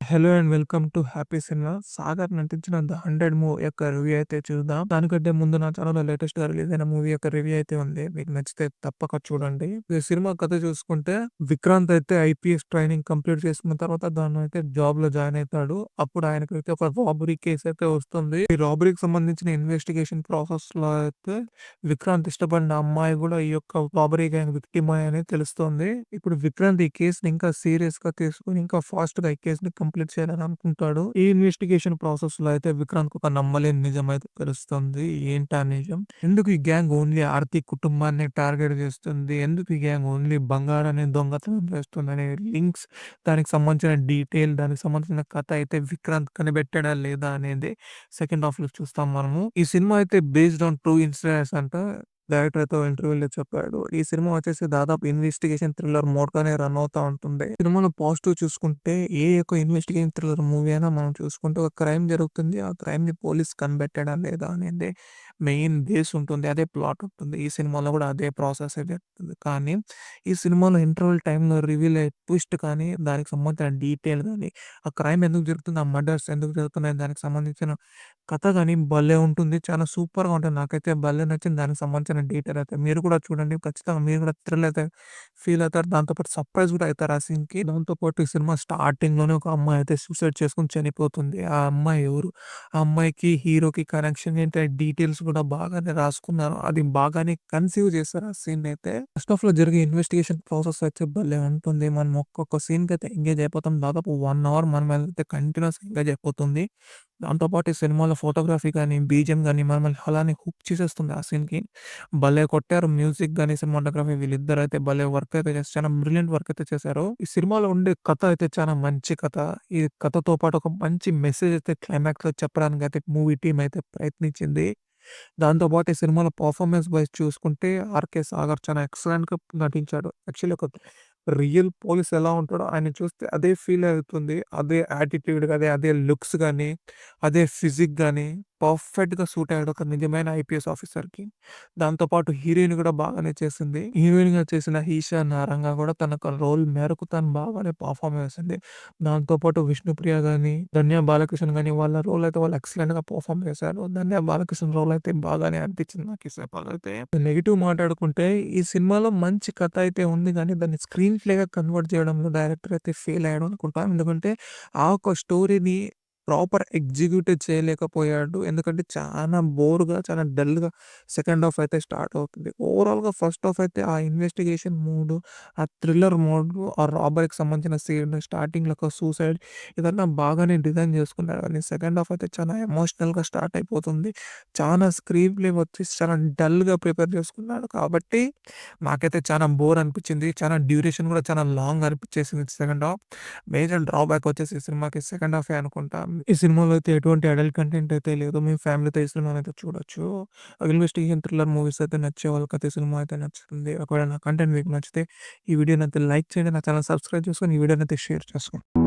Hello and welcome to happy cinema. 'Sagar' నటించిన 'the 100' movie యొక్క review అయితే చూద్దాం. దానికంటే ముందు నా ఛానెల్‌లో లేటెస్ట్‌గా రిలీజ్ అయిన మూవీ యొక్క రివ్యూ అయితే ఉంది. మీకు నచ్చితే తప్పక చూడండి. ఈ సినిమా కథ చూసుకుంటే విక్రాంత్ అయితే ఐపీఎస్ ట్రైనింగ్ కంప్లీట్ చేసుకున్న తర్వాత దాన్నయితే జాబ్‌లో జాయిన్ అయితాడు. అప్పుడు ఆయనకైతే ఒక రాబరీ కేస్ అయితే వస్తుంది. ఈ రాబరీకి సంబంధించిన ఇన్వెస్టిగేషన్ ప్రాసెస్‌లో అయితే విక్రాంత్ ఇష్టపడిన అమ్మాయి కూడా ఈ యొక్క రాబరీ గ్యాంగ్ విక్టిమ్ అని తెలుస్తుంది. ఇప్పుడు విక్రాంత్ ఈ కేస్‌ని ఇంకా సీరియస్‌గా తీసుకొని ఇంకా ఫాస్ట్‌గా ఈ కేస్‌ని కంప్లీట్ చేయాలని అనుకుంటాడు. ఈ ఇన్వెస్టిగేషన్ ప్రాసెస్‌లో అయితే విక్రాంత్‌కి ఒక నమ్మలేని నిజం అయితే తెలుస్తుంది. ఏంటా నిజం? ఎందుకు ఈ గ్యాంగ్ ఓన్లీ ఆర్తి కుటుంబాన్ని టార్గెట్ చేస్తుంది? ఎందుకు ఈ గ్యాంగ్ ఓన్లీ బంగారాన్ని దొంగతనం చేస్తుందనే లింక్స్, దానికి సంబంధించిన డీటెయిల్, దానికి సంబంధించిన కథ అయితే విక్రాంత్ కనిపెట్టాడా లేదా అనేది సెకండ్ హాఫ్‌లో చూస్తాం మనము. ఈ సినిమా అయితే బేస్డ్ ఆన్ ట్రూ ఇన్సిడెంట్స్ అంట. డైరెక్టర్‌తో ఇంటర్వ్యూలో చెప్పాడు. ఈ సినిమా వచ్చేసి దాదాపు ఇన్వెస్టిగేషన్ థ్రిల్లర్ మోడ్‌గానే రన్ అవుతా ఉంటుంది. సినిమాలో పాజిటివ్ చూసుకుంటే ఏ యొక్క ఇన్వెస్టిగేషన్ థ్రిల్లర్ మూవీ అయినా మనం చూసుకుంటే ఒక క్రైమ్ జరుగుతుంది. ఆ క్రైమ్‌ని పోలీస్ కనిపెట్టాడా లేదా అనేది మెయిన్ బేస్ ఉంటుంది. అదే ప్లాట్ ఉంటుంది. ఈ సినిమాలో కూడా అదే ప్రాసెస్ జరుగుతుంది. కానీ ఈ సినిమాలో ఇంటర్వల్ టైమ్‌లో రివీల్ అయ్యే ట్విస్ట్ కానీ, దానికి సంబంధించిన డీటెయిల్ గాని, ఆ క్రైమ్ ఎందుకు జరుగుతుంది, ఆ మర్డర్స్ ఎందుకు జరుగుతున్నాయి, దానికి సంబంధించిన కథ గాని భలే ఉంటుంది. చాలా సూపర్‌గా ఉంటుంది. నాకైతే భలే నచ్చింది. దానికి సంబంధించిన డీటెయిల్ అయితే. మీరు కూడా చూడండి. ఖచ్చితంగా మీరు కూడా థ్రిల్ అయితే ఫీల్ అవుతారు. దాంతో పాటు సర్ప్రైజ్ కూడా అయితారు ఆ సీన్‌కి. దాంతో పాటు ఈ సినిమా స్టార్టింగ్‌లోనే ఒక అమ్మాయి అయితే సూసైడ్ చేసుకొని చనిపోతుంది. ఆ అమ్మాయి ఎవరు? ఆ అమ్మాయికి, హీరోకి కనెక్షన్ ఏంటి? ఆ డీటెయిల్స్ కూడా బాగానే రాసుకున్నారు. అది బాగానే కన్సీవ్ చేశారు ఆ సీన్‌నైతే. ఫస్ట్ హాఫ్‌లో జరిగే ఇన్వెస్టిగేషన్ ప్రాసెస్ అయితే భలే ఉంటుంది. మనం ఒక్కొక్క సీన్‌కైతే ఎంగేజ్ అయిపోతాం. దాదాపు 1 అవర్ మనం అయితే కంటిన్యూయస్‌గా ఎంగేజ్ అయిపోతుంది. దాంతో పాటు ఈ సినిమాలో ఫోటోగ్రఫీ గాని, బీజీఎం గాని మనల్ని అలానే హుక్ చేసేస్తుంది ఆ సీన్‌కి. భలే కొట్టారు. మ్యూజిక్ గాని, సినిమాటోగ్రఫీ వీళ్ళిద్దరైతే భలే వర్క్ అయితే చేసి చాలా బ్రిలియంట్ వర్క్ అయితే చేశారు. ఈ సినిమాలో ఉండే కథ అయితే చాలా మంచి కథ. ఈ కథతో పాటు ఒక మంచి మెసేజ్ అయితే క్లైమాక్స్‌లో చెప్పడానికైతే మూవీ టీమ్ అయితే ప్రయత్నించింది. దాంతో పాటు ఈ సినిమాలో పర్ఫార్మెన్స్ వైస్ చూసుకుంటే 'ఆర్‌కే సాగర్' చాలా ఎక్సలెంట్‌గా నటించాడు. యాక్చువల్లీ ఒక రియల్ పోలీస్ ఎలా ఉంటాడో ఆయన్ని చూస్తే అదే ఫీల్ అవుతుంది. అదే యాటిట్యూడ్ గాని, అదే లుక్స్ గాని, అదే ఫిజిక్ గాని పర్ఫెక్ట్‌గా సూట్ అయ్యాడు ఒక నిజమైన ఐపీఎస్ ఆఫీసర్‌కి. దాంతో పాటు హీరోయిన్ కూడా బాగానే చేసింది. హీరోయిన్‌గా చేసిన 'ఈషా నారంగా' కూడా తన రోల్ మేరకు తను బాగానే పర్ఫార్మ్ చేసింది. దాంతో పాటు 'విష్ణుప్రియ' గాని, 'ధన్య బాలకృష్ణ' గాని వాళ్ళ రోల్ అయితే వాళ్ళు ఎక్సలెంట్‌గా పర్ఫార్మ్ చేశారు. 'ధన్య బాలకృష్ణ' రోల్ అయితే బాగానే అనిపించింది నాకు ఈ సినిమాలో అయితే. నెగెటివ్ మాట్లాడుకుంటే ఈ సినిమాలో మంచి కథ అయితే ఉంది గానీ దాన్ని స్క్రీన్ ప్లేగా కన్వర్ట్ చేయడంలో డైరెక్టర్ అయితే ఫెయిల్ అయ్యాడు అనుకుంటా. ఎందుకంటే ఆ ఒక్క స్టోరీని ప్రాపర్ ఎగ్జిక్యూట్ చేయలేకపోయాడు. ఎందుకంటే చాలా బోర్‌గా, చాలా డల్‌గా సెకండ్ హాఫ్ అయితే స్టార్ట్ అవుతుంది. ఓవరాల్‌గా ఫస్ట్ హాఫ్ అయితే ఆ ఇన్వెస్టిగేషన్ మూడు, ఆ థ్రిల్లర్ మోడ్, ఆ రాబరీకి సంబంధించిన సీన్, స్టార్టింగ్‌లో ఒక సూసైడ్ ఇదంతా బాగానే డిజైన్ చేసుకున్నాడు. కానీ సెకండ్ హాఫ్ అయితే చాలా ఎమోషనల్‌గా స్టార్ట్ అయిపోతుంది. చాలా స్క్రీన్ ప్లే వచ్చేసి చాలా డల్‌గా ప్రిపేర్ చేసుకున్నాడు. కాబట్టి నాకైతే చాలా బోర్ అనిపించింది. చాలా డ్యూరేషన్ కూడా చాలా లాంగ్ అనిపించేసింది సెకండ్ హాఫ్. మేజర్ డ్రాబ్యాక్ వచ్చేసి ఈ సినిమాకి సెకండ్ హాఫే అనుకుంటా. ఈ సినిమాలో అయితే ఎటువంటి అడల్ట్ కంటెంట్ అయితే లేదు. మీ ఫ్యామిలీతో ఈ సినిమానైతే చూడొచ్చు. ఇన్వెస్టిగేషన్ థ్రిల్లర్ మూవీస్ అయితే నచ్చే వాళ్ళకైతే ఈ సినిమా అయితే నచ్చుతుంది. ఒకవేళ నా కంటెంట్ మీకు నచ్చితే ఈ వీడియోనైతే లైక్ చేయండి. నా ఛానెల్ సబ్స్క్రైబ్ చేసుకొని ఈ వీడియోనైతే షేర్ చేసుకోండి.